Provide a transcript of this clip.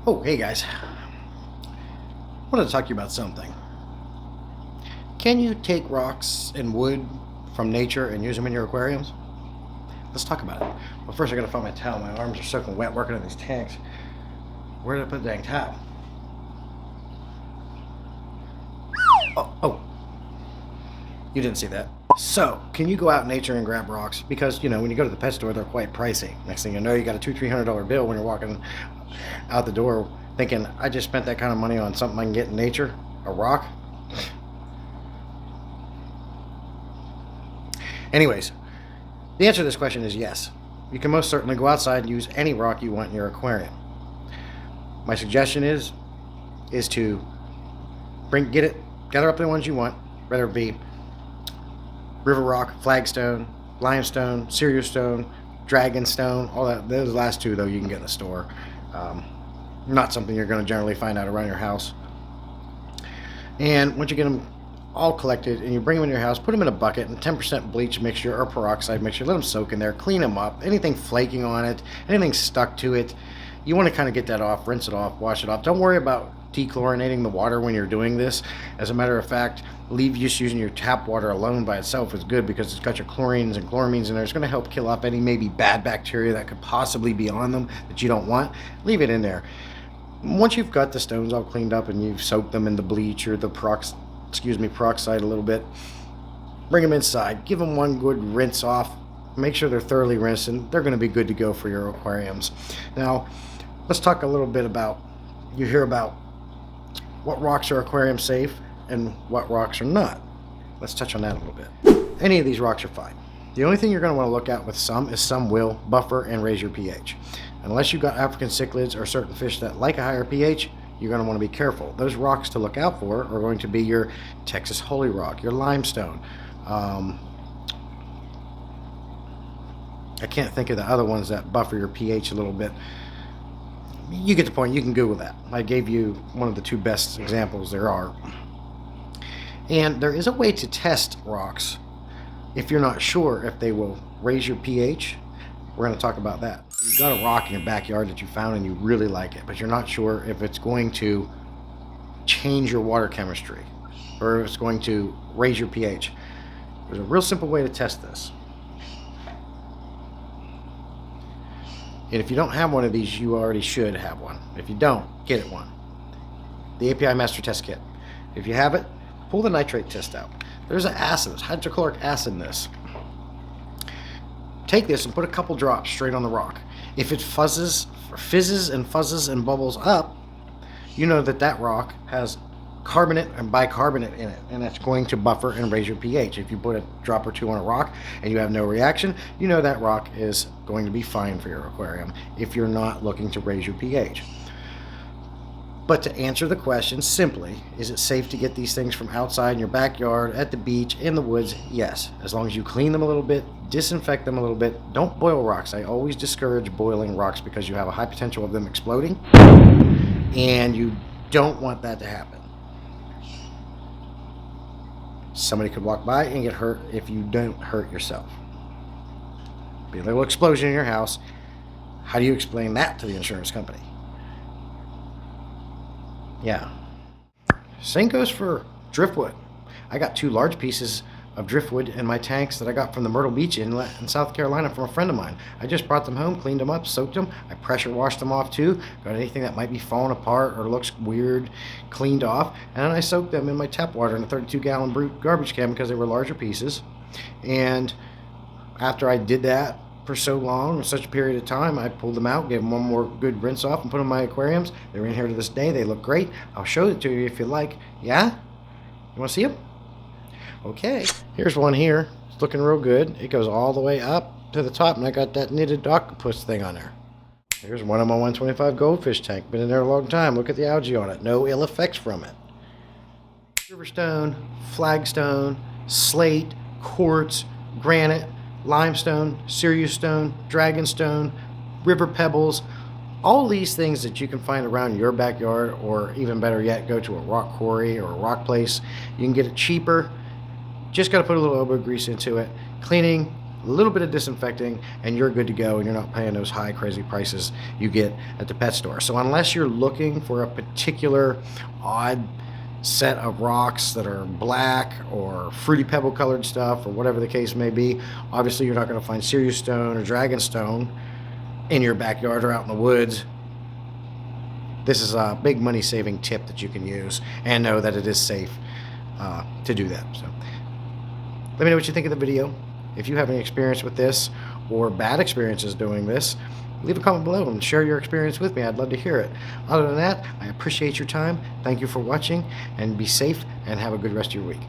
Oh, hey guys. I wanted to talk to you about something. Can you take rocks and wood from nature and use them in your aquariums? Let's talk about it. Well, first I gotta find my towel. My arms are soaking wet working on these tanks. Where did I put the dang towel? Oh, you didn't see that. So, can you go out in nature and grab rocks? Because, when you go to the pet store, they're quite pricey. Next thing you know, you got a $200-300 bill when you're walking out the door thinking, I just spent that kind of money on something I can get in nature, a rock. Anyways, the answer to this question is yes. You can most certainly go outside and use any rock you want in your aquarium. My suggestion is to gather up the ones you want, whether it be river rock, flagstone, limestone, cereal stone, dragon stone, all that. Those last two, though, you can get in the store. Not something you're going to generally find out around your house. And once you get them all collected and you bring them in your house, put them in a bucket and 10% bleach mixture or peroxide mixture, let them soak in there, clean them up. Anything flaking on it, anything stuck to it, you want to kind of get that off, rinse it off, wash it off. Don't worry about dechlorinating the water when you're doing this. As a matter of fact, leave just using your tap water alone by itself is good because it's got your chlorines and chloramines in there. It's going to help kill off any maybe bad bacteria that could possibly be on them that you don't want. Leave it in there. Once you've got the stones all cleaned up and you've soaked them in the bleach or the peroxide a little bit, bring them inside. Give them one good rinse off. Make sure they're thoroughly rinsed and they're going to be good to go for your aquariums. Now, let's talk a little bit about, you hear about what rocks are aquarium safe and what rocks are not. Let's touch on that a little bit. Any of these rocks are fine. The only thing you're going to want to look at with some is some will buffer and raise your pH. Unless you've got African cichlids or certain fish that like a higher pH, you're going to want to be careful. Those rocks to look out for are going to be your Texas Holy Rock, your limestone. I can't think of the other ones that buffer your pH a little bit. You get the point. You can Google that. I gave you one of the two best examples there are. And there is a way to test rocks if you're not sure if they will raise your pH. We're going to talk about that. You've got a rock in your backyard that you found and you really like it, but you're not sure if it's going to change your water chemistry or if it's going to raise your pH. There's a real simple way to test this. And if you don't have one of these, you already should have one. If you don't, get it one. The API Master Test Kit. If you have it, pull the nitrate test out. There's an acid, there's hydrochloric acid in this. Take this and put a couple drops straight on the rock. If it fizzes and bubbles up, you know that rock has carbonate and bicarbonate in it, and that's going to buffer and raise your pH. If you put a drop or two on a rock and you have no reaction, you know that rock is going to be fine for your aquarium if you're not looking to raise your pH. But to answer the question simply, is it safe to get these things from outside in your backyard, at the beach, in the woods? Yes, as long as you clean them a little bit, disinfect them a little bit. Don't boil rocks. I always discourage boiling rocks because you have a high potential of them exploding, and you don't want that to happen. Somebody could walk by and get hurt if you don't hurt yourself. Be a little explosion in your house. How do you explain that to the insurance company? Yeah. Same goes for driftwood. I got 2 large pieces of driftwood in my tanks that I got from the Myrtle Beach Inlet in South Carolina from a friend of mine. I just brought them home, cleaned them up, soaked them. I pressure washed them off too. Got anything that might be falling apart or looks weird, cleaned off. And then I soaked them in my tap water in a 32-gallon garbage can because they were larger pieces. And after I did that for so long, in such a period of time, I pulled them out, gave them one more good rinse off and put them in my aquariums. They're in here to this day. They look great. I'll show it to you if you like. Yeah? You want to see them? Okay, here's one here. It's looking real good. It goes all the way up to the top, and I got that knitted octopus thing on there. Here's one of my 125 goldfish tank. Been in there a long time. Look at the algae on it. No ill effects from it. Riverstone, flagstone, slate, quartz, granite, limestone, cereal stone, dragonstone, river pebbles. All these things that you can find around your backyard, or even better yet, go to a rock quarry or a rock place. You can get it cheaper. Just got to put a little elbow grease into it. Cleaning a little bit of disinfecting, and you're good to go, and you're not paying those high, crazy prices you get at the pet store. So unless you're looking for a particular odd set of rocks that are black or fruity pebble colored stuff or whatever the case may be, obviously you're not going to find Sirius stone or dragon stone in your backyard or out in the woods. This is a big money saving tip that you can use, and know that it is safe to do that. So let me know what you think of the video. If you have any experience with this or bad experiences doing this, leave a comment below and share your experience with me. I'd love to hear it. Other than that, I appreciate your time. Thank you for watching, and be safe and have a good rest of your week.